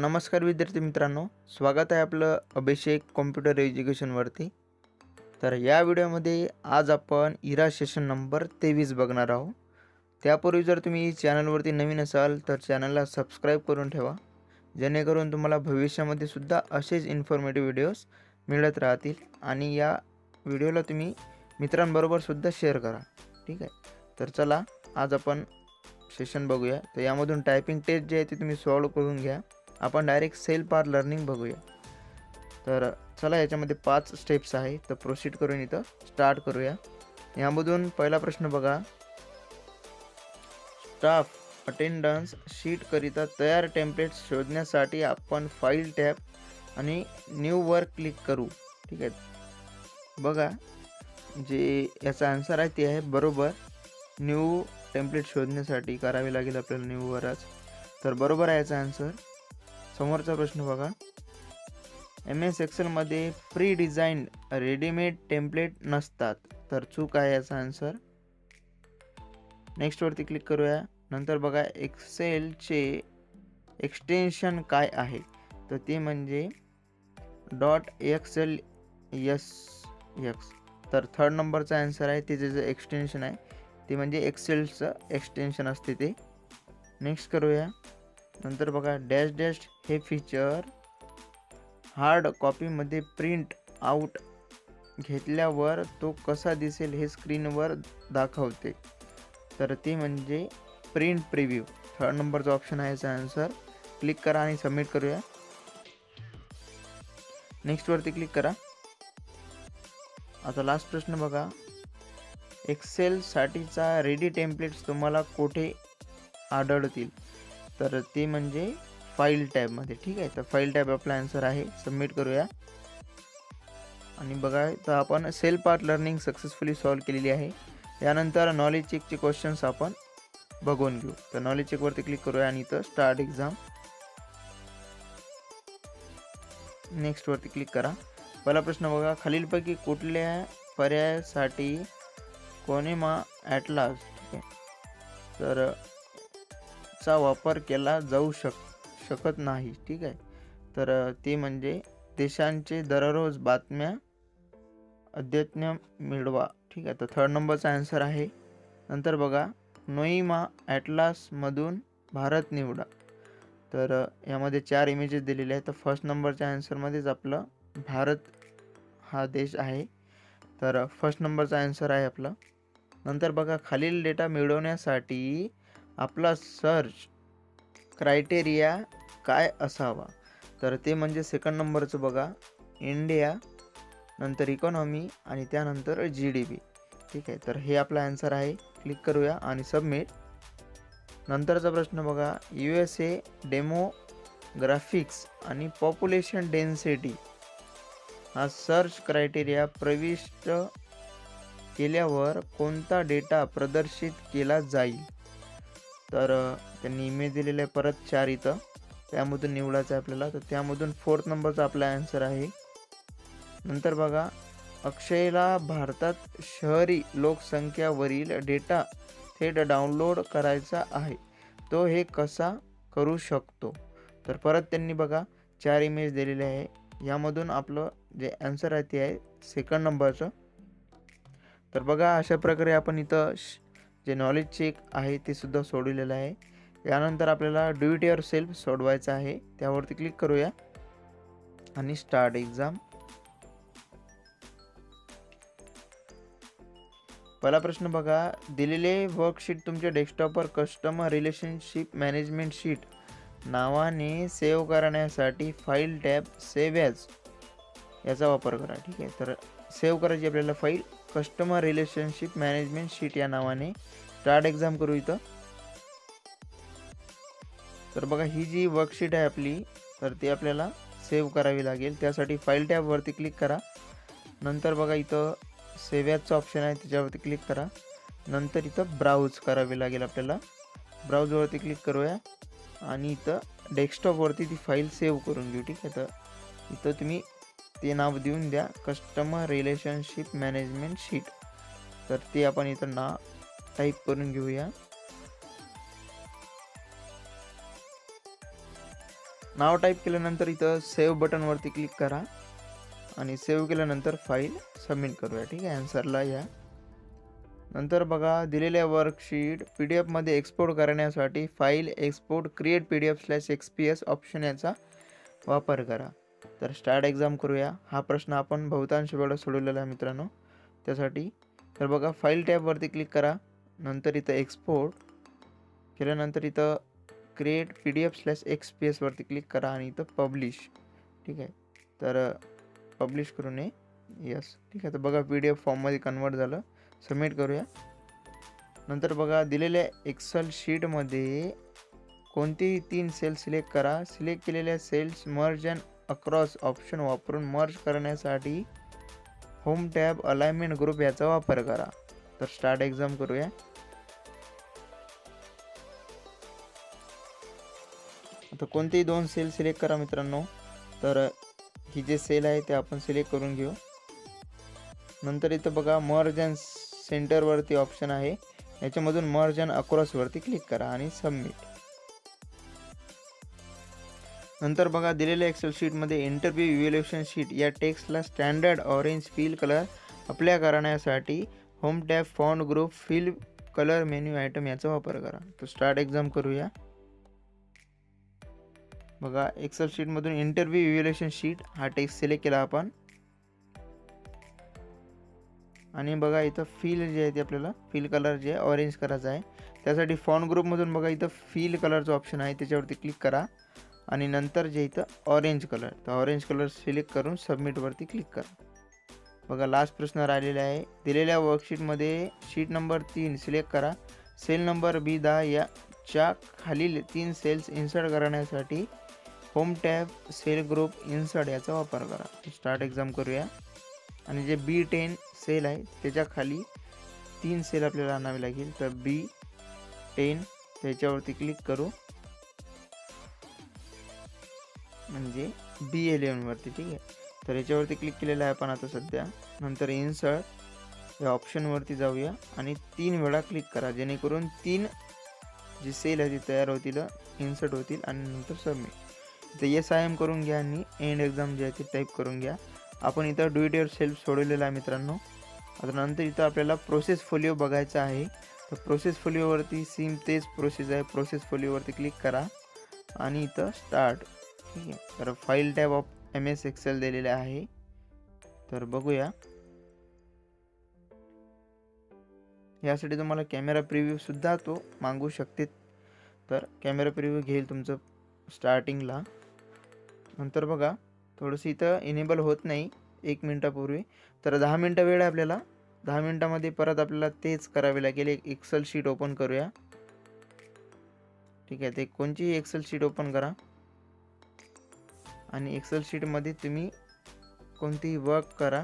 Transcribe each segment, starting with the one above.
नमस्कार विद्यार्थी मित्रांनो, स्वागत आहे आपलं अभिषेक कॉम्प्युटर एज्युकेशनवरती. तर या व्हिडिओमध्ये आज आपण इरा सेशन नंबर 23 बघणार आहोत. त्यापूर्वी जर तुम्ही चॅनलवरती नवीन असाल तर चॅनलला सबस्क्राईब करून ठेवा, जेणेकरून तुम्हाला भविष्यामध्ये सुद्धा असेच इन्फॉर्मेटिव्ह व्हिडिओज मिळत राहतील. आणि या व्हिडिओला तुम्ही मित्रांबरोबर सुद्धा शेअर करा. ठीक आहे. तर चला आज आपण सेशन बघूया. तर यामधून टायपिंग टेस्ट जे आहे ते तुम्ही सॉल्व करून घ्या. आपण डायरेक्ट सेल पार लर्निंग बघूया. तर चला याच्यामध्ये 5 स्टेप्स आहे. तर प्रोसीड करून इथं स्टार्ट करूया. यामधून पहिला प्रश्न बघा. स्टाफ अटेंडन्स शीट करिता तयार टेम्पलेट्स शोधण्यासाठी आपण फाईल टॅब आणि न्यू वर क्लिक करू. ठीक आहे. बघा जे याचा आन्सर आहे ते आहे बरोबर. न्यू टेम्पलेट शोधण्यासाठी करावे लागेल आपल्याला न्यू वरच. तर बरोबर आहे याचा आन्सर. समोरचा प्रश्न बघा. MS एक्सेलमध्ये प्री डिझाईन रेडीमेड टेम्पलेट नसतात. तर चूक आहे याचा आन्सर. नेक्स्टवरती क्लिक करूया. नंतर बघा एक्सेलचे एक्सटेन्शन काय आहे. तर ते म्हणजे .xls. तर थर्ड नंबरचा आन्सर आहे. ते जे एक्सटेन्शन आहे ते म्हणजे एक्सेलचं एक्सटेन्शन असते ते. नेक्स्ट करूया. नंतर बघा डॅश डॅश हे फीचर हार्ड कॉपीमध्ये प्रिंट आउट घेतल्यावर तो कसा दिसेल हे स्क्रीनवर दाखवते. तर ते म्हणजे प्रिंट प्रिव्ह्यू. थर्ड नंबरचा ऑप्शन आहे याचा आन्सर. क्लिक करा आणि सबमिट करूया. नेक्स्टवरती क्लिक करा. आता लास्ट प्रश्न बघा. एक्सेलसाठीचा रेडी टेम्पलेट्स तुम्हाला कुठे आढळतील. तर ते म्हणजे फाईल टॅबमध्ये. ठीक आहे. तर फाईल टॅब आपला आन्सर आहे. सबमिट करूया. आणि बघा तर आपण cell part learning successfully solve केलेली आहे. यानंतर नॉलेज चेकचे क्वेश्चन्स आपण बघून घेऊ. तर नॉलेज चेकवरती क्लिक करूया आणि इथं स्टार्ट एक्झाम. नेक्स्टवरती क्लिक करा. पहिला प्रश्न बघा. खालीलपैकी कुठल्या पर्यायासाठी कोनेमा ॲटलास ठीक आहे तर चा वापर केला जाऊ शकत नाही. ठीक आहे. तर ते म्हणजे देशांचे दररोज बातम्या अद्यतन मिळवा. ठीक आहे. तर थर्ड नंबरचा आन्सर आहे. नंतर बघा नोईमा ॲटलासमधून भारत निवडा. तर यामध्ये 4 इमेजेस दिलेले आहेत. तर फर्स्ट नंबरच्या आन्सरमध्येच आपलं भारत हा देश आहे. तर फर्स्ट नंबरचा आन्सर आहे आपला. नंतर बघा खालील डेटा मिळवण्यासाठी आपला सर्च क्रायटेरिया काय असावा. तर ते म्हणजे सेकंड नंबरचं बघा इंडिया, नंतर इकॉनॉमी आणि त्यानंतर GDP. ठीक आहे. तर हे आपला आन्सर आहे. क्लिक करूया आणि सबमिट. नंतरचा प्रश्न बघा. USA डेमोग्राफिक्स आणि पॉप्युलेशन डेन्सिटी हा सर्च क्रायटेरिया प्रविष्ट केल्यावर कोणता डेटा प्रदर्शित केला जाईल. तर त्यांनी इमेज दिलेले आहे परत 4 इथं. त्यामधून निवडायचं आहे आपल्याला. तर त्यामधून फोर्थ नंबरचा आपला आन्सर आहे. नंतर बघा अक्षयला भारतात शहरी लोकसंख्यावरील डेटा थेट डाउनलोड करायचा आहे. तो हे कसा करू शकतो. तर परत त्यांनी बघा 4 इमेज दिलेले आहे. यामधून आपलं जे आन्सर आहे ते आहे सेकंड नंबरचं. तर बघा अशा प्रकारे आपण इथं जे नॉलेज चेक आहे ते सुद्धा सोडवलेलं आहे. यानंतर आपल्याला डू इट युअर सेल्फ सोडवायचं आहे. त्यावरती क्लिक करूया आणि स्टार्ट एक्झाम. पहिला प्रश्न बघा. दिलेले वर्कशीट तुमच्या डेस्कटॉपवर कस्टमर रिलेशनशिप मॅनेजमेंट शीट नावाने सेव्ह करण्यासाठी फाईल टॅब सेव्ह ॲज याचा वापर करा. ठीक आहे. तर सेव्ह करायची आपल्याला file customer relationship management sheet या नावाने. स्टार्ट एक्झाम करू इथं. तर बघा ही जी वर्कशीट आहे आपली तर ती आपल्याला सेव्ह करावी लागेल. त्यासाठी फाईल टॅबवरती क्लिक करा. नंतर बघा इथं सेव्ह ॲजचं ऑप्शन आहे त्याच्यावरती क्लिक करा. नंतर इथं ब्राउज करावे लागेल आपल्याला. ब्राउजवरती क्लिक करूया आणि इथं डेस्कटॉपवरती ती फाईल सेव्ह करून घेऊ. ठीक आहे. तर इथं तुम्ही ते नाव देऊन द्या कस्टमर रिलेशनशिप मॅनेजमेंट शीट. तर ते आपण इथं नाव टाईप करून घेऊया. नाव टाईप केल्यानंतर इथं सेव्ह बटनवरती क्लिक करा आणि सेव्ह केल्यानंतर फाईल सबमिट करूया. ठीक आहे, आन्सरला या. नंतर बघा दिलेल्या वर्कशीट PDF मध्ये एक्सपोर्ट करण्यासाठी file export create PDF/XPS option याचा वापर करा. तर स्टार्ट एक्झाम करूया. हा प्रश्न आपण बहुतांश वेळा सोडवलेला आहे मित्रांनो. त्यासाठी तर बघा फाईल टॅबवरती क्लिक करा. नंतर इथं एक्सपोर्ट केल्यानंतर इथं क्रिएट PDF/XPS वरती क्लिक करा आणि इथं पब्लिश. ठीक आहे, तर पब्लिश करू नये. यस, ठीक आहे. तर बघा PDF फॉर्ममध्ये कन्वर्ट झालं. सबमिट करूया. नंतर बघा दिलेल्या एक्सेल शीटमध्ये कोणतेही 3 सेल सिलेक्ट करा. सिलेक्ट केलेल्या cells merge and across option वापरून मर्ज करण्यासाठी होम टॅब अलाइनमेंट ग्रुप याचा वापर करा. तर स्टार्ट एक्झाम करूया. आता कोणतेही 2 सेल सिलेक्ट करा मित्रांनो. तर ही जे सेल आहे ते आपण सिलेक्ट करून घेऊ. नंतर इथं बघा मर्ज अँड सेंटरवरती ऑप्शन आहे, याच्यामधून मर्ज अँड अक्रॉसवरती क्लिक करा आणि सबमिट. नंतर बघा दिलेल्या एक्सेल शीटमध्ये इंटरव्ह्यू इव्हॅल्युएशन शीट या टेक्स्टला standard orange fill colour apply करण्यासाठी home tab font group fill colour menu item याचा वापर करा. तर स्टार्ट एक्झाम करूया. बघा एक्सेल शीटमधून इंटरव्ह्यू इव्हॅल्युएशन शीट हा टेक्स्ट सिलेक्ट केला आपण आणि बघा इथं फिल जे आहे ते आपल्याला फिल कलर जे आहे ऑरेंज करायचा आहे. त्यासाठी फॉन्ट ग्रुपमधून बघा इथं फिल कलरचा ऑप्शन आहे, त्याच्यावरती क्लिक करा आणि नंतर जे इथं ऑरेंज कलर, तर ऑरेंज कलर सिलेक्ट करून सबमिटवरती क्लिक करा. बघा लास्ट प्रश्न राहिलेला आहे. दिलेल्या वर्कशीटमध्ये शीट नंबर 3 सिलेक्ट करा. सेल नंबर B10 याच्या खालील 3 सेल्स इन्सर्ट करण्यासाठी home tab cell group insert याचा वापर करा. स्टार्ट एक्झाम करूया. आणि जे B10 सेल आहे त्याच्या खाली 3 सेल आपल्याला आणावे लागेल. तर B10 त्याच्यावरती क्लिक करू म्हणजे B11 वरती. ठीक आहे, तर याच्यावरती क्लिक केलेलं आहे आपण आता सध्या. नंतर इन्सर्ट या ऑप्शनवरती जाऊया आणि 3 वेळा क्लिक करा, जेणेकरून 3 जे सेल आहे ते तयार होतील, इन्सर्ट होतील आणि नंतर सबमिट. इथं येस आय एम करून घ्या आणि एंड एक्झाम जे आहे ते टाईप करून घ्या. आपण इथं डू इट युअर सेल्फ सोडवलेलं आहे मित्रांनो. आता नंतर इथं आपल्याला प्रोसेस फोलिओ बघायचा आहे. तर प्रोसेस फोलिओवरती सेम तेच प्रोसेस आहे, प्रोसेस फोलिओवरती क्लिक करा आणि इथं स्टार्ट. ठीक आहे, तर file tab of MS Excel दिलेले आहे. तर बघूया. यासाठी तुम्हाला कॅमेरा प्रिव्ह्यू सुद्धा तो मागू शकते. तर कॅमेरा प्रिव्ह्यू घेईल तुमचं स्टार्टिंगला. नंतर बघा थोडंसं इथं इनेबल होत नाही 1 मिनिटापूर्वी. तर 10 मिनटं वेळ आहे आपल्याला. 10 मिनटामध्ये परत आपल्याला तेच करावे लागेल. एक एक्सेल शीट ओपन करूया. ठीक आहे, ते कोणतीही एक्सेल शीट ओपन करा आणि एक्सेल शीटमध्ये तुम्ही कोणतीही वर्क करा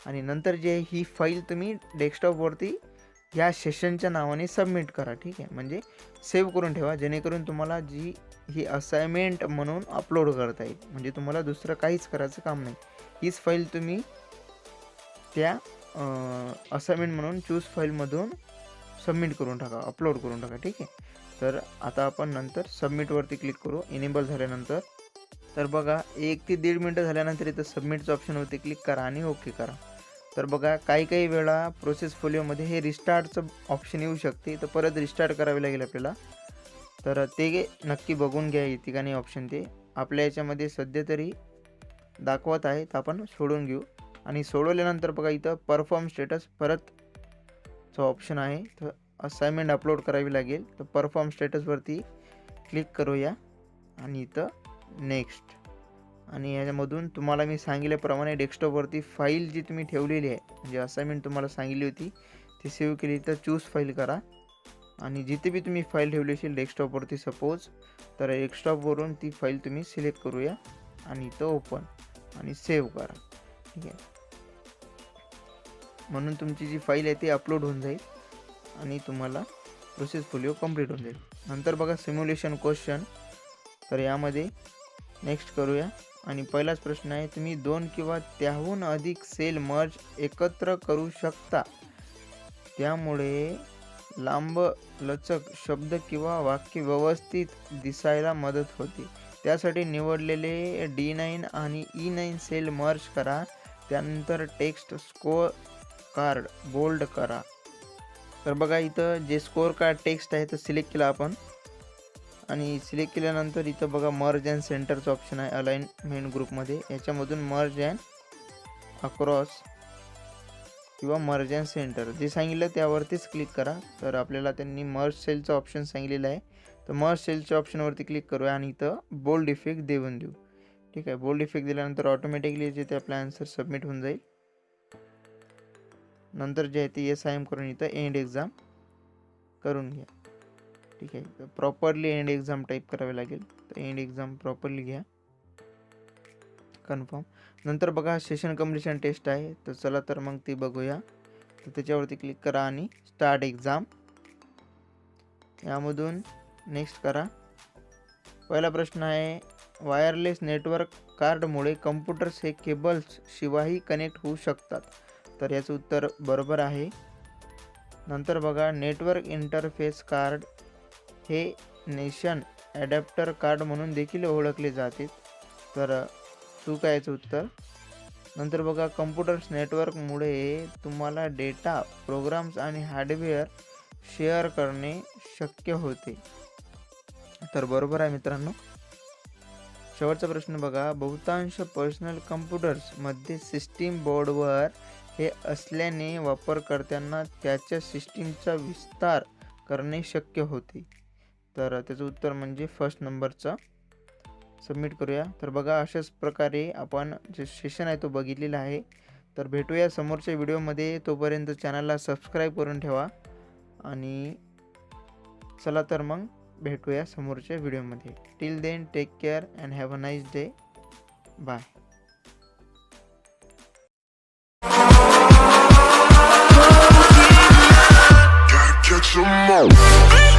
आणि नंतर जे ही फाईल तुम्ही डेस्कटॉपवरती या सेशनच्या नावाने सबमिट करा. ठीक आहे, म्हणजे सेव्ह करून ठेवा, जेणेकरून तुम्हाला जी ही असाइनमेंट म्हणून अपलोड करता येईल. म्हणजे तुम्हाला दुसरं काहीच करायचं काम नाही. हीच फाईल तुम्ही त्या असाइनमेंट म्हणून चूज फाईलमधून सबमिट करून टाका, अपलोड करून टाका. ठीक आहे, तर आता आपण नंतर सबमिटवरती क्लिक करू इनेबल झाल्यानंतर. तर बघा 1 ते 1.5 मिनटं झाल्यानंतर इथं सबमिटचं ऑप्शनवरती क्लिक करा आणि ओके करा. तर बघा काही वेळा प्रोसेस फोलिओमध्ये हे रिस्टार्टचं ऑप्शन येऊ शकते, तर परत रिस्टार्ट करावे लागेल आपल्याला. तर ते नक्की बघून घ्या येते का नाही ऑप्शन. ते आपल्या याच्यामध्ये सध्या तरी दाखवत आहे, तर आपण सोडून घेऊ. आणि सोडवल्यानंतर बघा इथं परफॉर्म स्टेटस परतचं ऑप्शन आहे, तर असाइनमेंट अपलोड करावी लागेल. तर परफॉर्म स्टेटसवरती क्लिक करूया आणि इथं नेक्स्ट. आणि याच्यामधून तुम्हाला मी सांगितल्याप्रमाणे डेस्कटॉपवरती फाईल जी तुम्ही ठेवलेली आहे, म्हणजे असाइनमेंट तुम्हाला सांगितली होती ती सेव्ह केली, तर चूज फाईल करा. आणि जिथे बी तुम्ही फाईल ठेवली असेल डेस्कटॉपवरती सपोज, तर डेस्कटॉपवरून ती फाईल तुम्ही सिलेक्ट करूया आणि इथं ओपन आणि सेव्ह करा. ठीक आहे, म्हणून तुमची जी फाईल आहे ती अपलोड होऊन जाईल आणि तुम्हाला प्रोसेस फोलिओ कंप्लीट होऊन जाईल. नंतर बघा सिम्युलेशन क्वेश्चन. तर यामध्ये नेक्स्ट करूया. आणि पहिलाच प्रश्न आहे, तुम्ही 2 किंवा त्याहून अधिक सेल मर्ज एकत्र करू शकता, त्यामुळे लांब लचक शब्द किंवा वाक्य व्यवस्थित दिसायला मदत होते. त्यासाठी निवडलेले D9 आणि E9 सेल मर्ज करा. त्यानंतर टेक्स्ट स्कोअर कार्ड बोल्ड करा. तर बघा इथं जे स्कोअर कार्ड टेक्स्ट आहे तर सिलेक्ट केला आपण आणि सिलेक्ट केल्यानंतर इथं बघा मर्ज अँड सेंटरचं ऑप्शन आहे अलाइनमेंट ग्रुपमध्ये. याच्यामधून मर्ज अँड अक्रॉस किंवा मर्ज अँड सेंटर जे सांगितलं त्यावरतीच क्लिक करा. तर आपल्याला त्यांनी मर्ज सेलचं ऑप्शन सांगितलेलं आहे. तर मर्ज सेलच्या ऑप्शनवरती क्लिक करूया आणि इथं बोल्ड इफेक्ट देऊन देऊ. ठीक आहे, बोल्ड इफेक्ट दिल्यानंतर ऑटोमॅटिकली जे ते आपला आन्सर सबमिट होऊन जाईल. नंतर जे आहे ते SIM करून इथं एंड एक्झाम करून घ्या. ठीक आहे, तर प्रॉपरली एंड एक्झाम टाईप करावे लागेल. तर एंड एक्झाम प्रॉपरली घ्या, कन्फर्म. नंतर बघा सेशन कम्प्लिशन टेस्ट आहे. तर चला तर मग ती बघूया. तर त्याच्यावरती क्लिक करा आणि स्टार्ट एक्झाम यामधून नेक्स्ट करा. पहिला प्रश्न आहे, वायरलेस नेटवर्क कार्डमुळे कम्प्युटर्स हे केबल्स शिवायही कनेक्ट होऊ शकतात. तर याचं उत्तर बरोबर आहे. नंतर बघा, नेटवर्क इंटरफेस कार्ड हे नेशन ॲडॅप्टर कार्ड म्हणून देखील ओळखले जाते. तर चूक आहे याचं उत्तर. नंतर बघा, कम्प्युटर्स नेटवर्कमुळे तुम्हाला डेटा, प्रोग्राम्स आणि हार्डवेअर शेअर करणे शक्य होते. तर बरोबर आहे मित्रांनो. शेवटचा प्रश्न बघा, बहुतांश पर्सनल कम्प्युटर्समध्ये सिस्टीम बोर्डवर हे असल्याने वापरकर्त्यांना त्याच्या सिस्टीमचा विस्तार करणे शक्य होते. तर त्याचं उत्तर म्हणजे फर्स्ट नंबरचा. सबमिट करूया. तर बघा, अशाच प्रकारे आपण जे सेशन आहे तो बघितलेला आहे. तर भेटूया समोरच्या व्हिडिओमध्ये. तोपर्यंत चॅनलला सबस्क्राईब करून ठेवा आणि चला तर मग भेटूया समोरच्या व्हिडिओमध्ये. Till then take care and have a nice day. Bye. Catch 'em all.